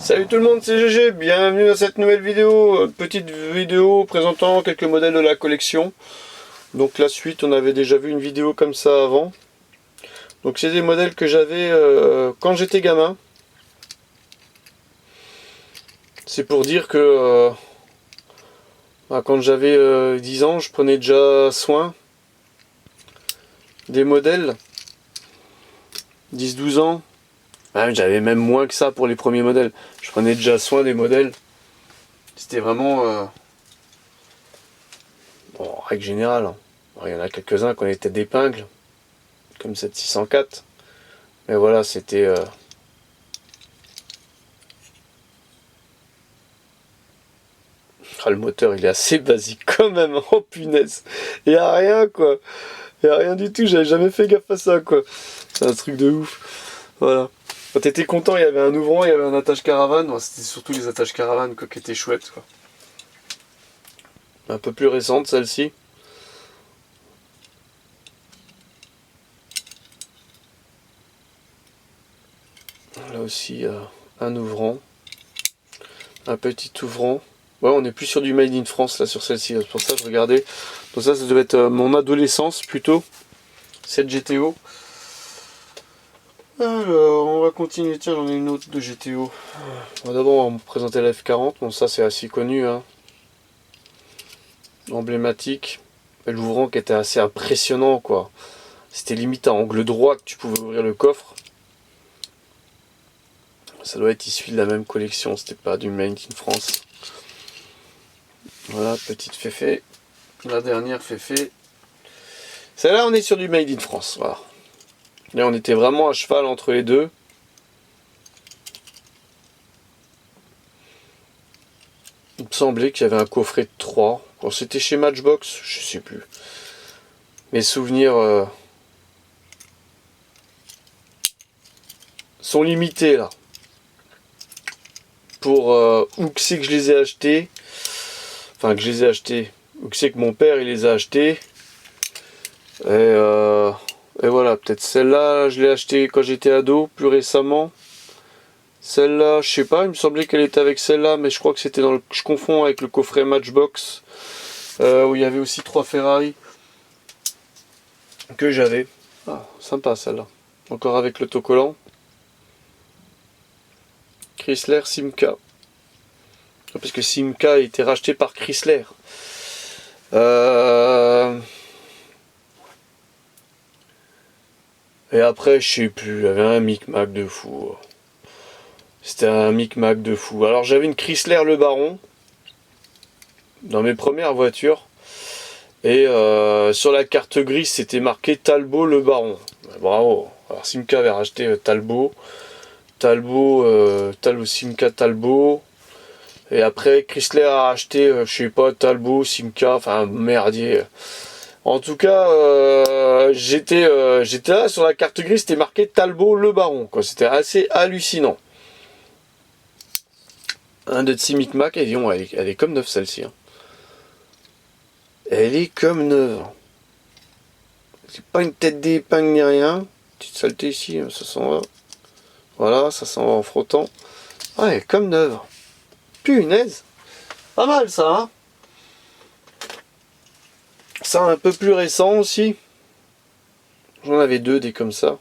Salut tout le monde, c'est GG, bienvenue dans cette nouvelle vidéo, petite vidéo présentant quelques modèles de la collection. Donc la suite, on avait déjà vu une vidéo comme ça avant. Donc c'est des modèles que j'avais quand j'étais gamin. C'est pour dire que quand j'avais 10 ans, je prenais déjà soin des modèles. 10-12 ans. J'avais même moins que ça pour les premiers modèles. Je prenais déjà soin des modèles. C'était vraiment... Bon, en règle générale, hein. Bon, il y en a quelques-uns qui ont été d'épingle, comme cette 604. Mais voilà, c'était... Ah, le moteur, il est assez basique quand même. Oh punaise. Il n'y a rien, quoi. Il n'y a rien du tout. J'avais jamais fait gaffe à ça, quoi. C'est un truc de ouf. Voilà. Quand t'étais content, il y avait un ouvrant, il y avait un attache caravane. Bon, c'était surtout les attaches caravane quoi, qui étaient chouettes, quoi. Un peu plus récente, celle-ci. Là aussi, un ouvrant. Un petit ouvrant. Ouais, on est plus sur du Made in France, là, sur celle-ci. C'est pour ça que je regardais. Donc ça devait être mon adolescence, plutôt. Cette GTO. Alors, on va continuer. Tiens, j'en ai une autre de GTO. D'abord, on va me présenter la F40. Bon, ça, c'est assez connu, hein. Emblématique. Et l'ouvrant qui était assez impressionnant, quoi. C'était limite à angle droit que tu pouvais ouvrir le coffre. Ça doit être issu de la même collection, c'était pas du Made in France. Voilà, petite féfé. La dernière féfé. Celle-là, on est sur du Made in France, voilà. Là, on était vraiment à cheval entre les deux. Il me semblait qu'il y avait un coffret de 3. Quand c'était chez Matchbox, je sais plus. Mes souvenirs sont limités, là. Pour où que c'est que je les ai achetés. Enfin, que je les ai achetés. Où que c'est que mon père, il les a achetés. Et voilà, peut-être celle-là, je l'ai achetée quand j'étais ado, plus récemment. Celle-là, je sais pas, il me semblait qu'elle était avec celle-là, mais je crois que c'était dans le... Je confonds avec le coffret Matchbox, où il y avait aussi 3 Ferrari que j'avais. Ah, sympa celle-là. Encore avec l'autocollant. Chrysler Simca. Parce que Simca a été racheté par Chrysler. Et après, je sais plus, il y avait un micmac de fou. C'était un micmac de fou. Alors j'avais une Chrysler Le Baron dans mes premières voitures. Et sur la carte grise, c'était marqué Talbot Le Baron. Bravo. Alors Simca avait racheté Talbot. Simca Talbot. Et après, Chrysler a acheté, je sais pas, Talbot, Simca, enfin merdier. En tout cas, j'étais là sur la carte grise, c'était marqué Talbot Le Baron, quoi. C'était assez hallucinant. Un de ces micmac, et disons, elle est comme neuve celle-ci. Hein. Elle est comme neuve. C'est pas une tête d'épingle ni rien. Petite saleté ici, ça s'en va. Voilà, ça s'en va en frottant. Ah, elle est comme neuve. Punaise. Pas mal ça, hein. Ça un peu plus récent aussi. J'en avais 2 des comme ça.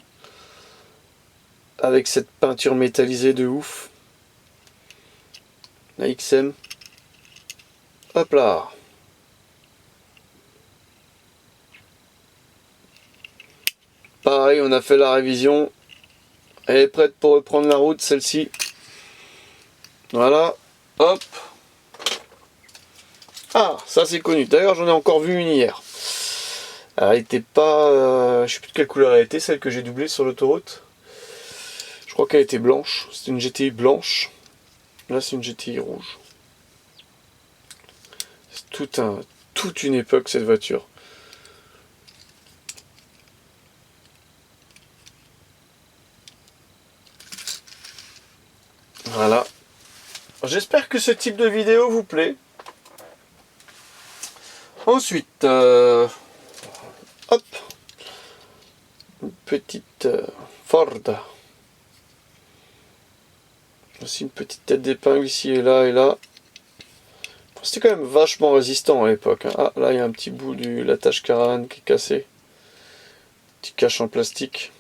Avec cette peinture métallisée de ouf. La XM. Hop là. Pareil, on a fait la révision. Elle est prête pour reprendre la route, celle-ci. Voilà. Hop. Ah, ça c'est connu. D'ailleurs, j'en ai encore vu une hier. Elle était pas... je sais plus de quelle couleur elle était, celle que j'ai doublée sur l'autoroute. Je crois qu'elle était blanche. C'était une GTI blanche. Là, c'est une GTI rouge. C'est toute une époque, cette voiture. Voilà. J'espère que ce type de vidéo vous plaît. Ensuite, hop, une petite Ford. Aussi une petite tête d'épingle ici et là et là. C'était quand même vachement résistant à l'époque. Hein. Ah, là il y a un petit bout de l'attache Caravan qui est cassé. Petit cache en plastique.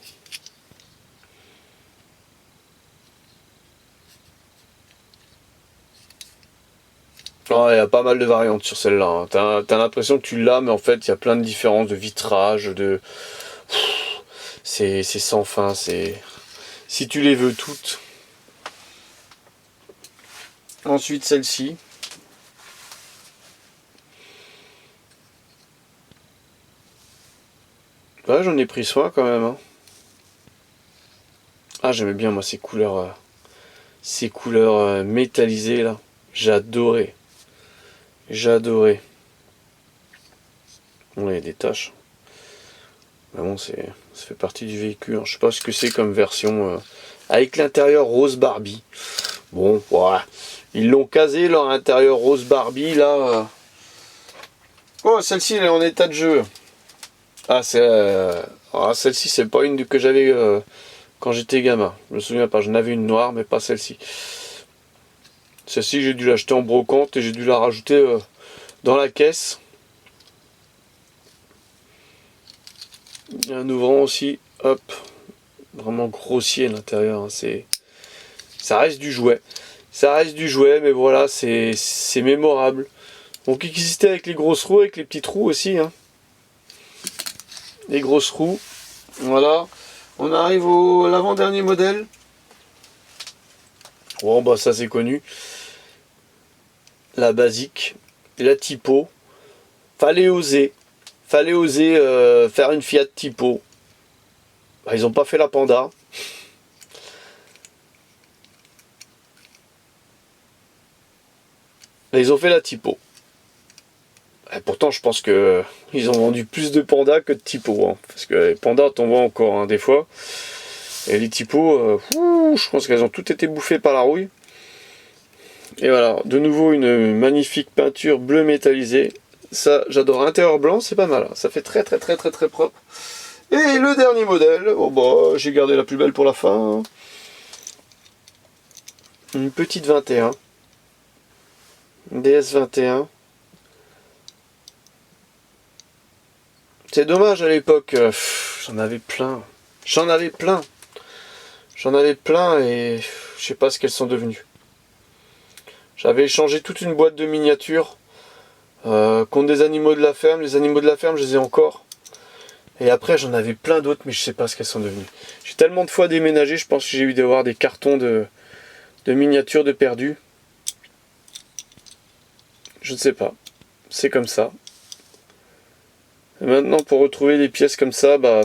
Oh, il y a pas mal de variantes sur celle-là. Hein. T'as l'impression que tu l'as, mais en fait il y a plein de différences de vitrage, de... C'est sans fin, c'est... Si tu les veux toutes. Ensuite celle-ci. Ouais, j'en ai pris soin quand même. Hein. Ah, j'aimais bien moi ces couleurs métallisées là. J'adorais. J'adorais. Bon, il y a des taches. Mais bon, ça fait partie du véhicule. Hein. Je sais pas ce que c'est comme version. Avec l'intérieur rose Barbie. Bon, voilà. Ils l'ont casé leur intérieur rose Barbie là. Oh, celle-ci elle est en état de jeu. Ah, celle-ci c'est pas une que j'avais quand j'étais gamin. Je me souviens pas, j'en avais une noire mais pas celle-ci. Celle-ci j'ai dû l'acheter en brocante et j'ai dû la rajouter dans la caisse. Il y a un ouvrant aussi, hop, vraiment grossier à l'intérieur. Hein. Ça reste du jouet. Ça reste du jouet, mais voilà, c'est mémorable. Donc il existait avec les grosses roues, avec les petits trous aussi. Hein. Les grosses roues. Voilà. On arrive à l'avant-dernier modèle. Bon bah ça c'est connu. La basique. Et la typo. Fallait oser. Fallait oser faire une Fiat typo. Bah, ils n'ont pas fait la Panda. Mais ils ont fait la typo. Et pourtant je pense que ils ont vendu plus de Panda que de typo. Hein, parce que les Panda t'en vois encore hein, des fois. Et les typos, je pense qu'elles ont toutes été bouffées par la rouille. Et voilà, de nouveau une magnifique peinture bleu métallisée. Ça, j'adore. Intérieur blanc, c'est pas mal. Ça fait très propre. Et le dernier modèle, oh bah, j'ai gardé la plus belle pour la fin. Une petite 21. DS21. C'est dommage à l'époque, j'en avais plein. J'en avais plein et je sais pas ce qu'elles sont devenues. J'avais échangé toute une boîte de miniatures contre des animaux de la ferme. Les animaux de la ferme, je les ai encore. Et après, j'en avais plein d'autres, mais je sais pas ce qu'elles sont devenues. J'ai tellement de fois déménagé, je pense que j'ai eu d'avoir des cartons de miniatures de perdus. Je ne sais pas. C'est comme ça. Et maintenant, pour retrouver des pièces comme ça, bah,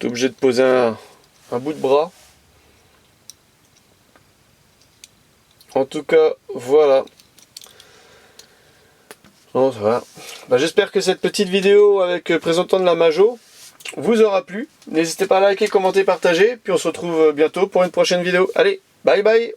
t'es obligé de poser un bout de bras. En tout cas, voilà. Bon, voilà. Bah, j'espère que cette petite vidéo avec présentant de la Majo vous aura plu. N'hésitez pas à liker, commenter, partager. Puis on se retrouve bientôt pour une prochaine vidéo. Allez, bye bye!